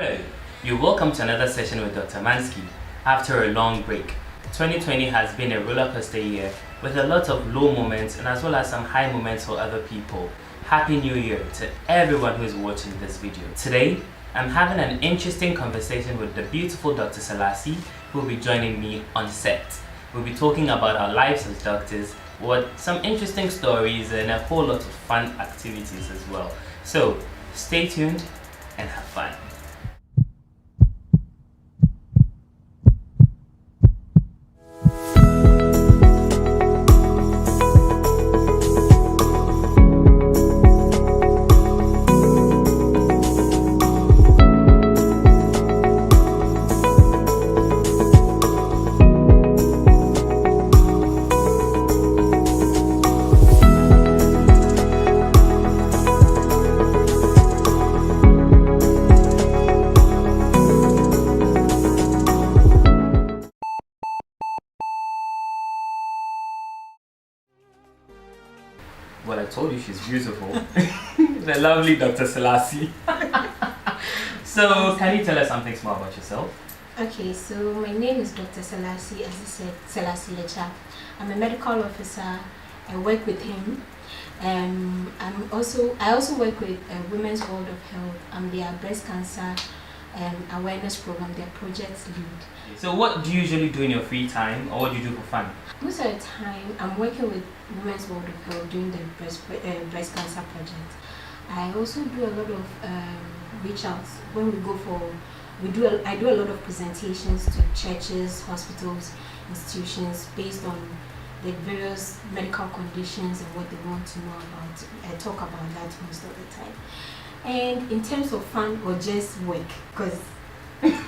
Hello, you're welcome to another session with Dr. Amanski. After a long break, 2020 has been a roller coaster year with a lot of low moments and as well as some high moments for other people. Happy New Year to everyone who is watching this video. Today, I'm having an interesting conversation with the beautiful Dr. Selassie, who will be joining me on set. We'll be talking about our lives as doctors, some interesting stories and a whole lot of fun activities as well. So, stay tuned and have fun. Well, I told you she's beautiful. The lovely Dr. Selassie. So, can you tell us something small about yourself? Okay, so my name is Dr. Selassie, as I said, Selassie Lecha. I'm a medical officer. I work with him. I also work with Women's World of Health. I'm their breast cancer awareness program, their project lead. So, what do you usually do in your free time, or what do you do for fun? Most of the time, I'm working with Women's World of Health doing the breast cancer project. I also do a lot of reach outs when we go for. I do a lot of presentations to churches, hospitals, institutions based on the various medical conditions and what they want to know about. I talk about that most of the time. And in terms of fun or just work, because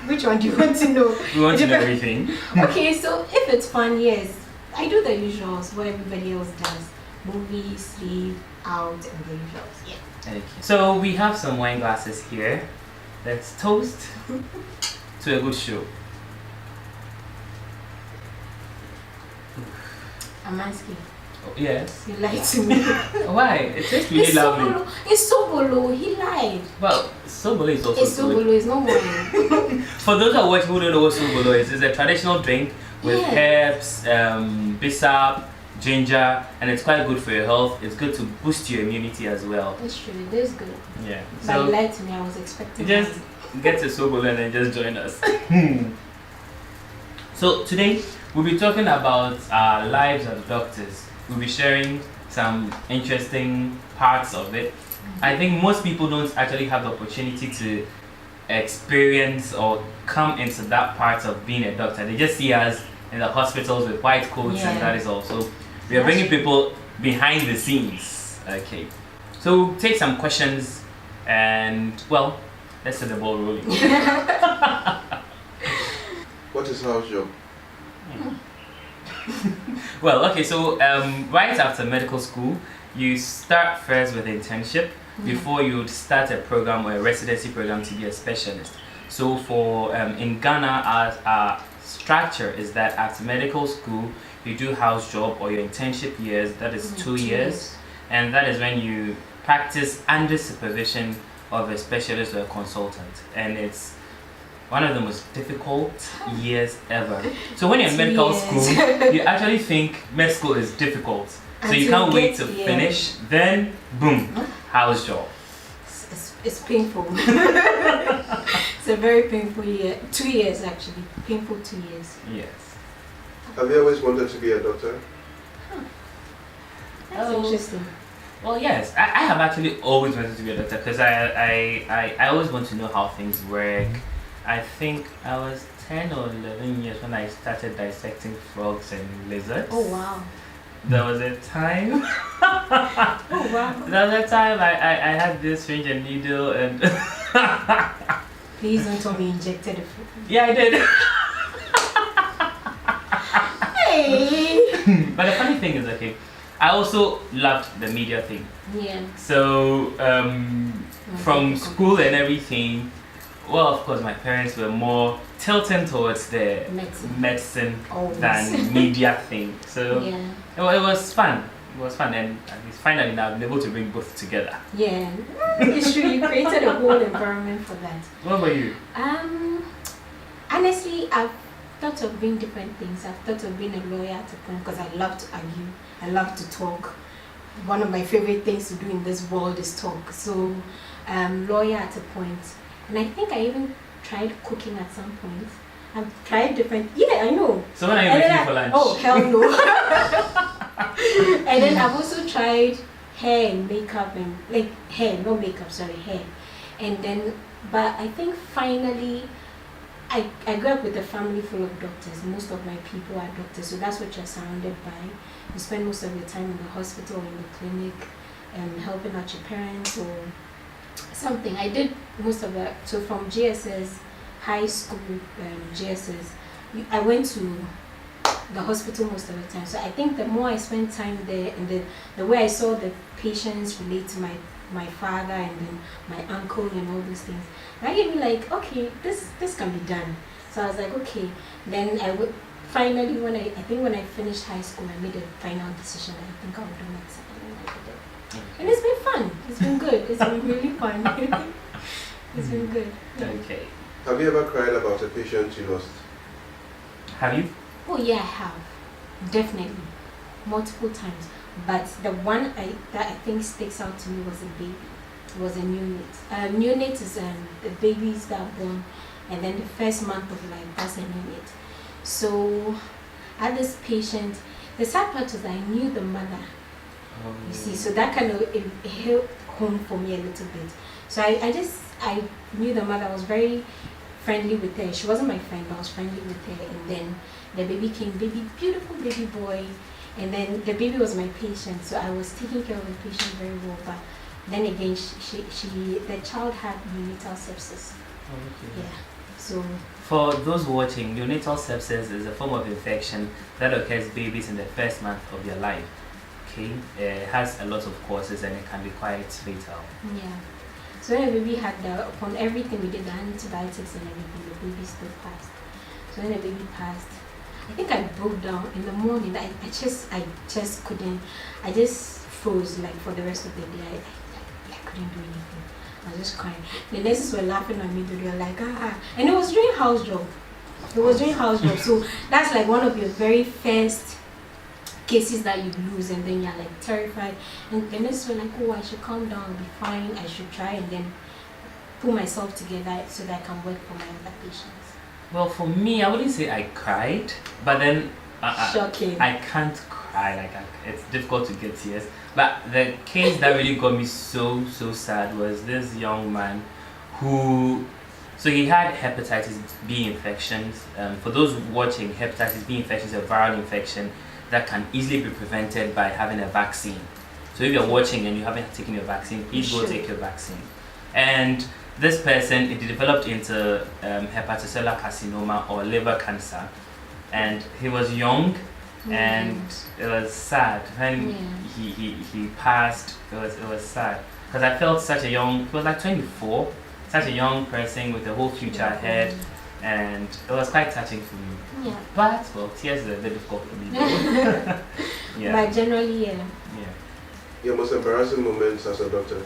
which one do you want to know? We want to know everything. Okay, so if it's fun, yes, I do the usuals, what everybody else does. Movies, sleep, out, and the usuals, yeah. Okay. So we have some wine glasses here. Let's toast to a good show. Amanski. Oh, yes. You lied to me. Why? It tastes really lovely. It's Sobolo. He lied. Well, Sobolo is also It's Sobolo. It's not wine. For those who are watching who don't know what Sobolo is, it's a traditional drink with herbs, bissap, ginger, and it's quite good for your health. It's good to boost your immunity as well. That's true. It is good. Yeah. But you lied to me. I was expecting. Just get to Sobolo and then just join us. So today we'll be talking about our lives as doctors. We'll be sharing some interesting parts of it. I think most people don't actually have the opportunity to experience or come into that part of being a doctor. They just see us in the hospitals with white coats and that is all. So we are bringing people behind the scenes. Okay. So we'll take some questions and, well, let's set the ball rolling. What is house job? Well, okay, so right after medical school, you start first with internship before you start a program or a residency program to be a specialist. So for in Ghana, our structure is that after medical school, you do house job or your internship years, that is 2 years, and that is when you practice under supervision of a specialist or a consultant, and it's one of the most difficult years ever. So when you're in medical school, you actually think med school is difficult. So you can't wait to finish, then boom, house job. It's painful. It's a very painful year. 2 years actually. Painful 2 years. Yes. Have you always wanted to be a doctor? That's interesting. Well, yes, I have actually always wanted to be a doctor because I always want to know how things work. I think I was 10 or 11 years when I started dissecting frogs and lizards. Oh wow. There was a time. Oh wow. There was a time I had this strange needle and. Please don't tell me you injected it. Yeah, I did. Hey. But the funny thing is, okay, I also loved the media thing. Yeah. So from school and everything, well, of course, my parents were more tilting towards the medicine than media thing. So it was fun. it was fun, and at least finally now I've been able to bring both together. Yeah, it's true. You created a whole environment for that. What about you? Honestly, I've thought of doing different things. I've thought of being a lawyer at a point because I love to argue. I love to talk. One of my favorite things to do in this world is talk. So, lawyer at a point. And I think I even tried cooking at some point. I've tried different. Yeah, I know. So when are you making for lunch? Oh, hell no. And then I've also tried hair and makeup and like hair, no makeup, sorry, hair. And then, but I think finally, I grew up with a family full of doctors. Most of my people are doctors, so that's what you're surrounded by. You spend most of your time in the hospital or in the clinic, helping out your parents or something. I did most of that. So from GSS, high school, GSS, I went to the hospital most of the time. So I think the more I spent time there, and the way I saw the patients relate to my father and then my uncle and all these things, that gave me like, okay, this can be done. So I was like, okay. Then I would finally, when I finished high school, I made a final decision. I think I would do medicine, and I did it. And it's been fun. It's been good. It's been really fun. It's been good. Yeah. Okay. Have you ever cried about a patient you lost? Have you? Oh yeah, I have. Definitely. Multiple times. But the one that I think sticks out to me was a baby. It was a neonate. Neonate is the babies that are born, and then the first month of life, that's a neonate. So I had this patient. The sad part was I knew the mother. You see, so that kind of it hit home for me a little bit. So I knew the mother. I was very friendly with her. She wasn't my friend, but I was friendly with her. And then the baby came, beautiful baby boy. And then the baby was my patient, so I was taking care of the patient very well. But then again, the child had neonatal sepsis. Okay. Yeah. So for those watching, neonatal sepsis is a form of infection that occurs babies in the first month of their life. Okay, it has a lot of causes and it can be quite fatal. yeah. So when the baby had upon everything we did, the antibiotics and everything, the baby still passed. So when the baby passed, I think I broke down in the morning. I just couldn't. I just froze like for the rest of the day. I couldn't do anything. I was just crying. The nurses were laughing at me. They were like, and it was during house job. So that's like one of your very first cases that you lose, and then you're like terrified. And the nurses were like, oh, I should calm down, I'll be fine. I should try and then pull myself together so that I can work for my other patients. Well, for me, I wouldn't say I cried, but then Shocking. I can't cry. It's difficult to get tears. But the case that really got me so sad was this young man who, so he had hepatitis B infections. For those watching, hepatitis B infection is a viral infection that can easily be prevented by having a vaccine. So if you're watching and you haven't taken your vaccine, please go take your vaccine. And this person, it developed into hepatocellular carcinoma or liver cancer, and he was young, and it was sad when he passed. It was sad because I felt such a young. He was like 24, such a young person with a whole future ahead, and it was quite touching for me. Yeah. But well, tears are very difficult for me. Yeah. But generally, yeah. Your most embarrassing moments as a doctor?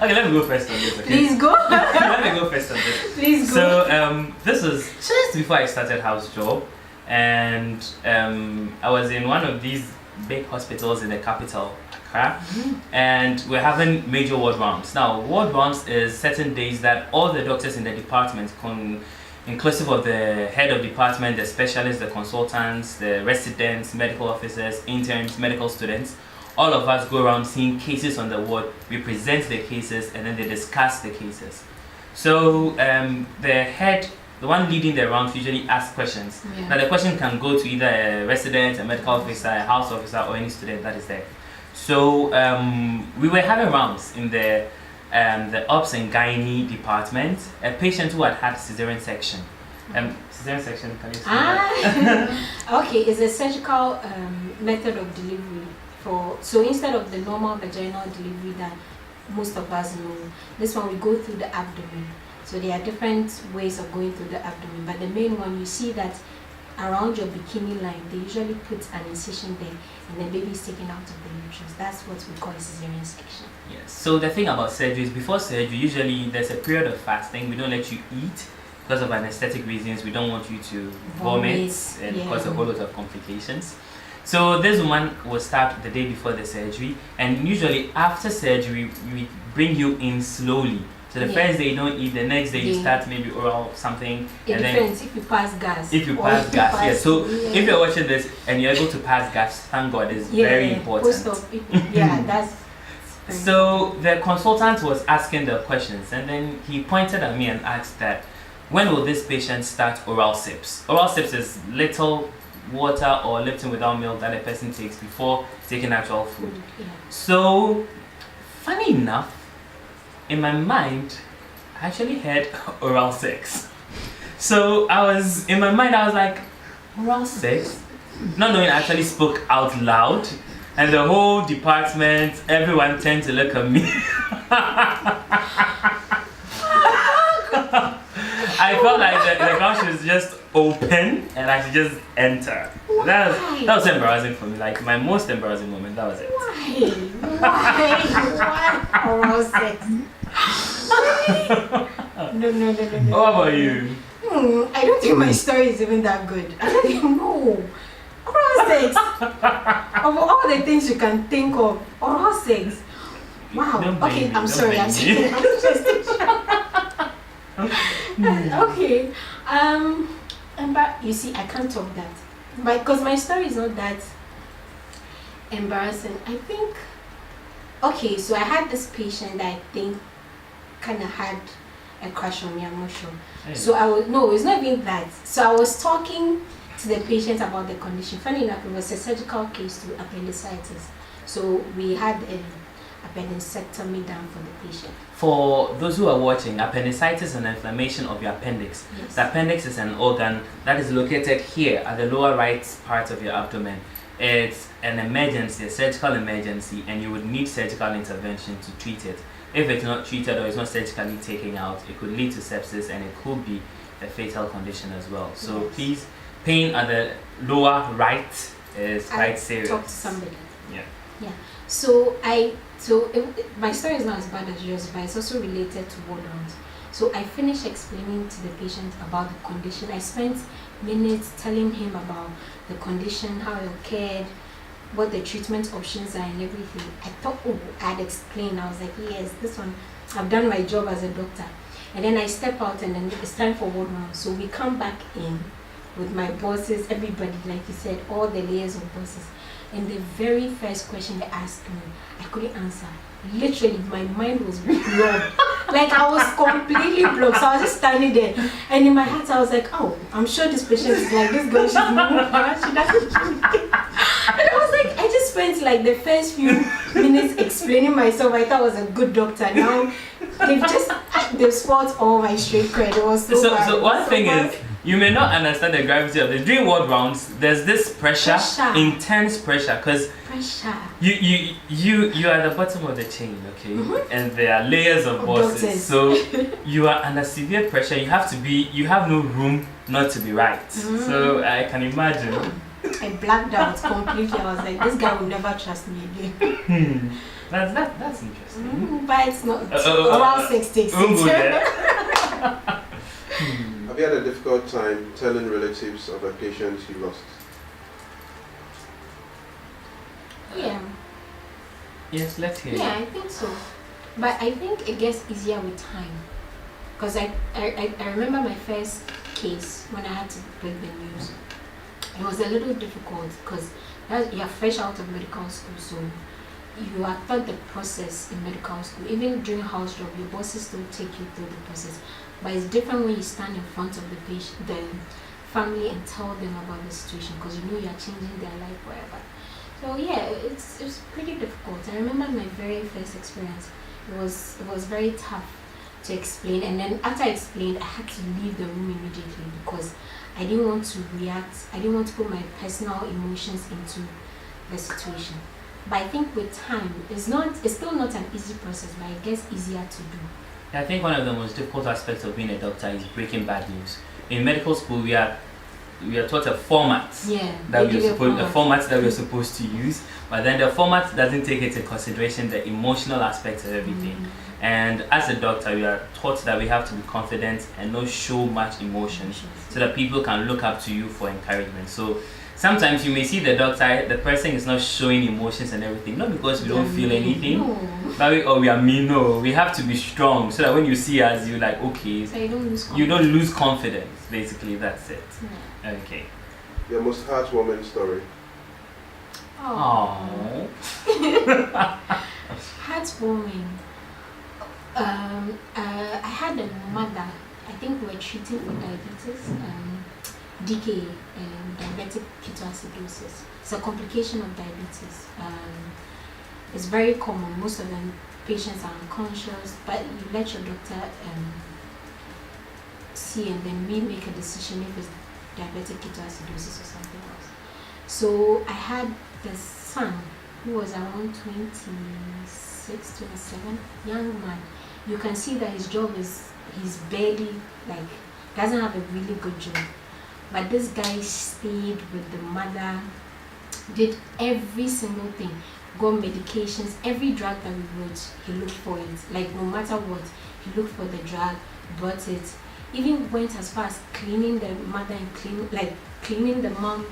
Okay, let me go first on this. Okay? Please go. Let me go first on this. Please go. So this was just before I started house job, and I was in one of these big hospitals in the capital, Accra, and we're having major ward rounds. Now, ward rounds is certain days that all the doctors in the department, inclusive of the head of department, the specialists, the consultants, the residents, medical officers, interns, medical students, all of us go around seeing cases on the ward. We present the cases and then they discuss the cases. So the head, the one leading the rounds, usually asks questions. Now the question can go to either a resident, a medical officer, a house officer, or any student that is there. So we were having rounds in the ops and gynae department. A patient who had cesarean section. Cesarean section, can you see that? Okay, it's a surgical method of delivery. So instead of the normal vaginal delivery that most of us know, this one we go through the abdomen. So there are different ways of going through the abdomen, but the main one, you see that around your bikini line, they usually put an incision there, and the baby is taken out of the uterus. That's what we call a cesarean section. Yes. So the thing about surgery is, before surgery, usually there's a period of fasting. We don't let you eat because of anesthetic reasons. We don't want you to vomit and cause a whole lot of complications. So this woman will start the day before the surgery, and usually after surgery we bring you in slowly. So the first day you don't eat, the next day you start maybe oral something. It depends if you pass gas. If you pass gas, yes. So if you're watching this and you're able to pass gas, thank God, it's very important. That's. So the consultant was asking the questions, and then he pointed at me and asked that, when will this patient start oral sips? Oral sips is little water or Lipton without milk that a person takes before taking actual food. So, funny enough, in my mind, I actually had oral sex. So in my mind, I was like, oral sex? Not knowing I actually spoke out loud, and the whole department, everyone turned to look at me. I felt like the ground should just open and I should just enter. That was embarrassing for me. Like my most embarrassing moment. That was it. Why? Oral sex. No. What about you? I don't think my story is even that good. I don't even know. Oral sex. Of all the things you can think of, oral sex. Wow. Okay, I'm sorry. Okay. But you see, I can't talk that. But because my story is not that embarrassing. I think. Okay, so I had this patient that I think kind of had a crush on me. I'm not sure. Hey. So it's not even that. So I was talking to the patient about the condition. Funny enough, it was a surgical case to appendicitis. So we had an appendectomy done for the patient. For those who are watching, appendicitis is an inflammation of your appendix. Yes. The appendix is an organ that is located here at the lower right part of your abdomen. It's an emergency, a surgical emergency, and you would need surgical intervention to treat it. If it's not treated or it's not surgically taken out, it could lead to sepsis, and it could be a fatal condition as well. So please, pain at the lower right is quite serious. Talk to somebody. Yeah. So my story is not as bad as yours, but it's also related to ward rounds. So I finished explaining to the patient about the condition. I spent minutes telling him about the condition, how it occurred, what the treatment options are and everything. I thought, I'd explain. I was like, yes, this one, I've done my job as a doctor. And then I step out and then it's time for ward round. So we come back in with my bosses, everybody, like you said, all the layers of bosses. And the very first question they asked me, I couldn't answer. Literally, my mind was blocked. Like I was completely blocked. So I was just standing there. And in my heart, I was like, oh, I'm sure this patient is like, this girl, she's moving. She doesn't do it. And I was like, I just spent like the first few minutes explaining myself. I thought I was a good doctor. Now, they've spoiled all my straight credit. It was so bad. So one thing is, you may not understand the gravity of this. During ward rounds, there's this pressure. Intense pressure, because you are at the bottom of the chain, okay? And there are layers of bosses. So you are under severe pressure. You have no room not to be right. So I can imagine. I blacked out completely. I was like, this guy will never trust me again. That's interesting. But it's not around 66. Have you had a difficult time telling relatives of a patient you lost? Yeah. Yes, let's hear. Yeah, I think so. But I think it gets easier with time. Because I remember my first case when I had to break the news. It was a little difficult because you're fresh out of medical school, so you are taught the process in medical school. Even during house job, your bosses still take you through the process. But it's different when you stand in front of the patient, the family, and tell them about the situation, because you know you're changing their life forever. So yeah, it's pretty difficult. I remember my very first experience. It was very tough to explain, and then after I explained, I had to leave the room immediately because I didn't want to react. I didn't want to put my personal emotions into the situation. But I think with time, it's still not an easy process, but it gets easier to do. I think one of the most difficult aspects of being a doctor is breaking bad news. In medical school, we are we are taught a format that we're supposed to use, but then the format doesn't take into consideration the emotional aspect of everything. And as a doctor, we are taught that we have to be confident and not show much emotion so that people can look up to you for encouragement. So sometimes you may see the doctor, the person is not showing emotions and everything, not because we don't feel anything, but we are mean. No, we have to be strong so that when you see us, you're like, okay, so you don't lose confidence. Basically, that's it. Okay. Your most heartwarming story. Oh. Heartwarming. I had a mother. I think we were treating for diabetes. DK, diabetic ketoacidosis. It's a complication of diabetes. It's very common. Most of the patients are unconscious, but you let your doctor see and then make a decision if it's diabetic ketoacidosis or something else. So I had the son who was around 26, 27, young man. You can see that his job he's barely, doesn't have a really good job. But this guy stayed with the mother, did every single thing, got medications, every drug that we wrote, he looked for it. No matter what, he looked for the drug, brought it. Even went as far as cleaning the mother and cleaning the mom,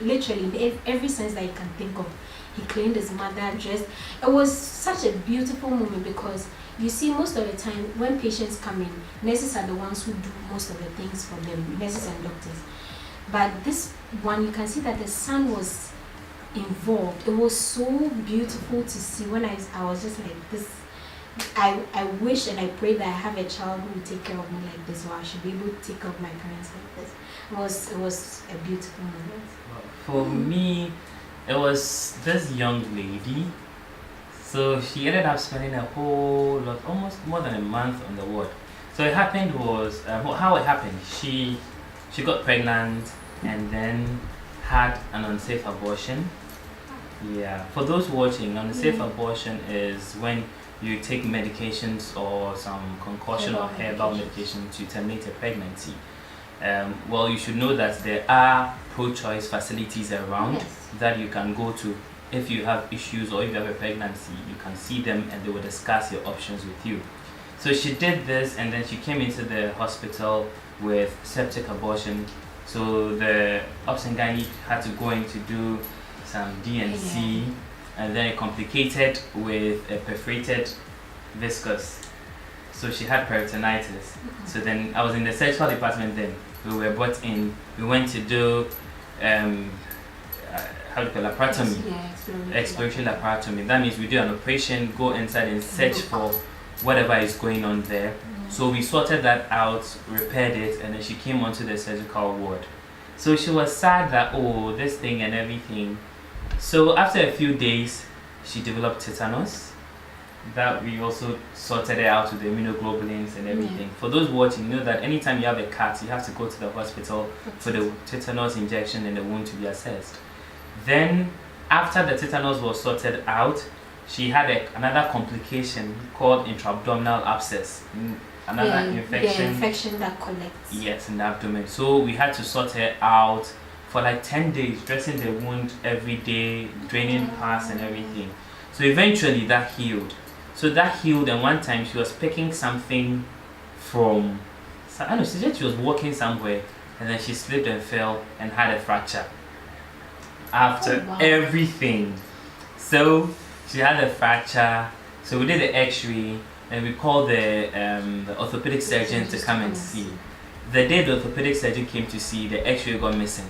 literally in every sense that you can think of. He cleaned his mother, dressed. It was such a beautiful moment because you see, most of the time when patients come in, nurses are the ones who do most of the things for them, nurses and doctors. But this one, you can see that the son was involved. It was so beautiful to see. When I was just like this, I wish and I pray that I have a child who will take care of me like this, or I should be able to take care of my parents like this. It was a beautiful moment. For me, it was this young lady. So she ended up spending a whole lot, almost more than a month on the ward. So it happened was, how it happened, she got pregnant and then had an unsafe abortion. Yeah, for those watching, unsafe abortion is when you take medications or some concoction or herbal medication to terminate a pregnancy. Well, you should know that there are pro-choice facilities around that you can go to. If you have issues or if you have a pregnancy, you can see them and they will discuss your options with you. So she did this and then she came into the hospital with septic abortion. So the obs and gynae had to go in to do some D&C and then it complicated with a perforated viscous. So she had peritonitis. So then I was in the surgical department then. We were brought in. We went to do laparotomy, exploration laparotomy. That means we do an operation, go inside and search for whatever is going on there. So we sorted that out, repaired it, and then she came onto the surgical ward. So she was sad that, oh, this thing and everything. So after a few days, she developed tetanus. That we also sorted it out with the immunoglobulins and everything. For those watching, you know that anytime you have a cut, you have to go to the hospital for the tetanus injection and the wound to be assessed. Then, after the tetanus was sorted out, she had another complication called intra-abdominal abscess, another infection. Infection that collects. Yes, in the abdomen. So we had to sort her out for 10 days, dressing the wound every day, draining parts and everything. So eventually that healed. So that healed, and one time she was picking something from, I don't know, she said she was walking somewhere, and then she slipped and fell and had a fracture. After everything. So she had a fracture. So we did the x-ray and we called the orthopedic surgeon to come and see. The day the orthopedic surgeon came to see, the x-ray got missing.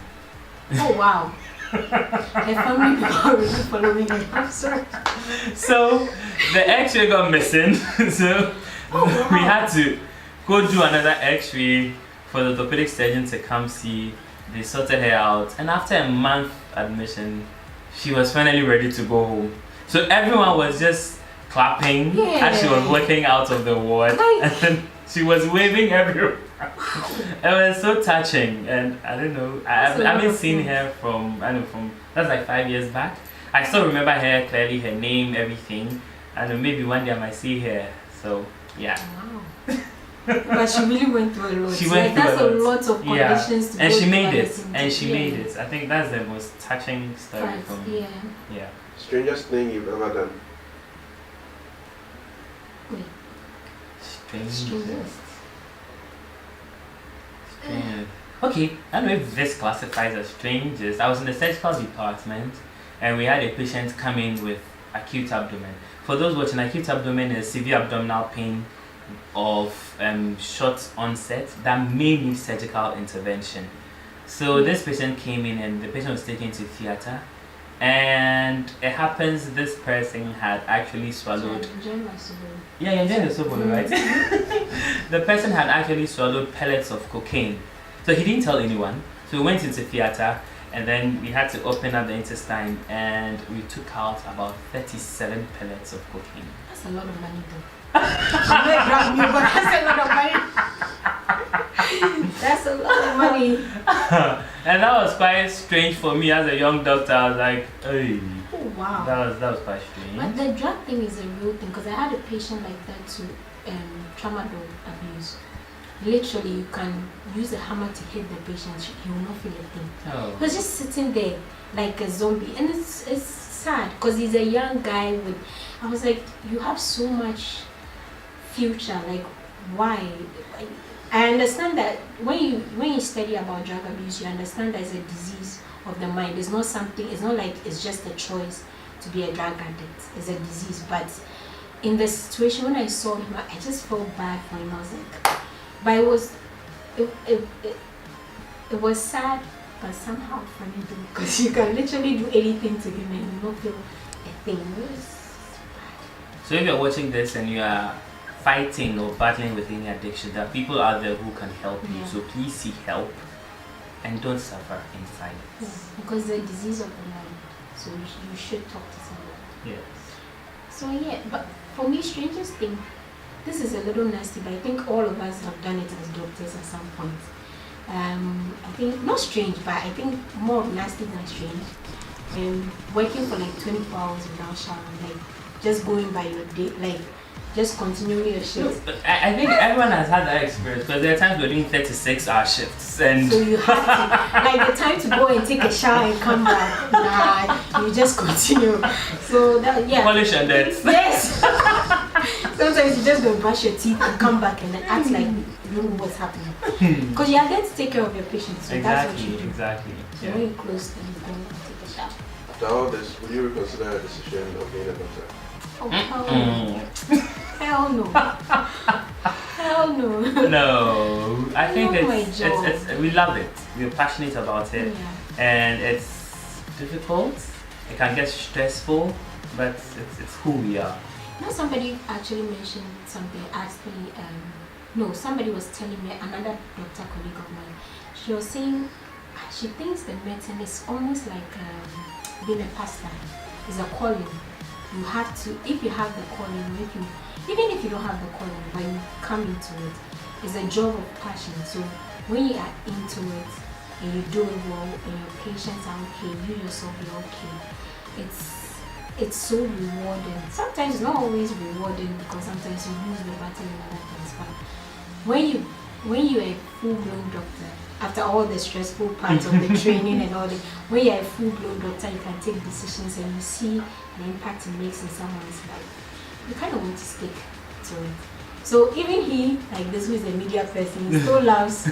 Oh wow. The family people are really following me. I'm sorry. So the x-ray got missing. So we had to go do another x-ray for the orthopedic surgeon to come see. They sorted her out, and after a month admission, she was finally ready to go home. So everyone was just clapping as she was walking out of the ward, and then she was waving everywhere. It was so touching, and I don't know. I haven't seen her from that's 5 years back. I still remember her clearly, her name, everything. I don't know, maybe one day I might see her. So yeah. Wow. But she really went through a lot. She went through that's a a lot of conditions to and go she through made at it. the same And she time. made it. I think that's the most touching story Right, for me. yeah. Strangest thing you've ever done? Wait. Strangest. Strangest. Strange. Okay, I don't know if this classifies as strangest. I was in the surgical department and we had a patient come in with acute abdomen. For those watching, acute abdomen is severe abdominal pain of short onset that may need surgical intervention. So this patient came in and the patient was taken to theater, and it happens this person had actually swallowed. Yeah, you're enjoying the soup, right? The person had actually swallowed pellets of cocaine. So he didn't tell anyone. So we went into theater and then we had to open up the intestine and we took out about 37 pellets of cocaine. That's a lot of money though. I'm not grabbing you, but that's a lot of money. That's a lot of money. And that was quite strange for me as a young doctor. I was like, hey. Oh wow. That was quite strange. But the drug thing is a real thing, because I had a patient like that to tramadol abuse. Literally, you can use a hammer to hit the patient, he will not feel a thing. Oh. He was just sitting there like a zombie, and it's sad because he's a young guy with. I was like, you have so much future. Like, why? I understand that when you study about drug abuse, you understand that it's a disease of the mind. It's not something. It's not like it's just a choice to be a drug addict. It's a disease. But in the situation when I saw him, I just felt bad for him. I was like, but it was sad, but somehow funny too, because you can literally do anything to him and you not feel a thing. So if you're watching this and you are fighting or battling with any addiction, there are people out there who can help you. Yeah. So please seek help and don't suffer in silence. Yeah, because the disease of the mind. So you should talk to someone. Yes. So yeah, but for me, strangest thing, this is a little nasty, but I think all of us have done it as doctors at some point. I think not strange, but I think more nasty than strange. Working for like 24 hours without showering, like just going by your day, like just continuing your shift. I think everyone has had that experience, because there are times we're doing 36-hour shifts and So you have to, like the time to go and take a shower and come back, nah, you just continue. So that, yeah. polish and dead. Yes. Sometimes you just go brush your teeth and come back and then act like you know what's happening. Because you are there to take care of your patients, so that's what you do. Exactly. So when you close, then you go and take a shower. After all this, would you reconsider a decision of being a doctor? Oh, hell no. Hell no. No, I think love my it's job. we love it. We're passionate about it, Yeah. and it's difficult. It can get stressful, but it's who we are. You know, somebody actually mentioned something, asked me, no, somebody was telling me, another doctor colleague of mine, she was saying she thinks the medicine is almost like being a pastor. It's a calling. You have to, if you have the calling, even if you don't have the calling, but you come into it, it's a job of passion. So when you are into it and you do it well and your patients are okay, you yourself are okay, it's so rewarding. Sometimes not always rewarding, because sometimes you lose the battle and other things, but when you're a full-blown doctor, after all the stressful parts of the training and all that, when you're a full-blown doctor, you can take decisions and you see the impact it makes in someone's life. You kind of want to stick to it. So even he, like this, who is a media person, he still loves.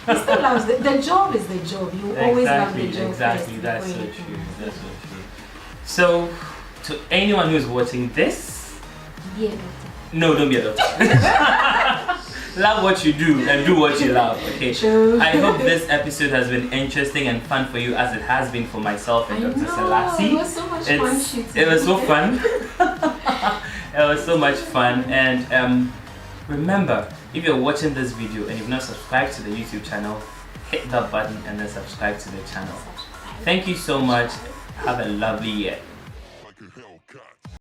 The job is the job. You always love the job. Exactly. First That's so before true. anything else. That's so true. So, to anyone who's watching this, Be a doctor. no, don't be a doctor. Love what you do and do what you love. Okay. True. I hope this episode has been interesting and fun for you, as it has been for myself and Dr. Selassie. It was so much fun shooting. It was so fun. It was so much fun. And remember, if you're watching this video and you've not subscribed to the YouTube channel, hit that button and then subscribe to the channel. Thank you so much. Have a lovely year.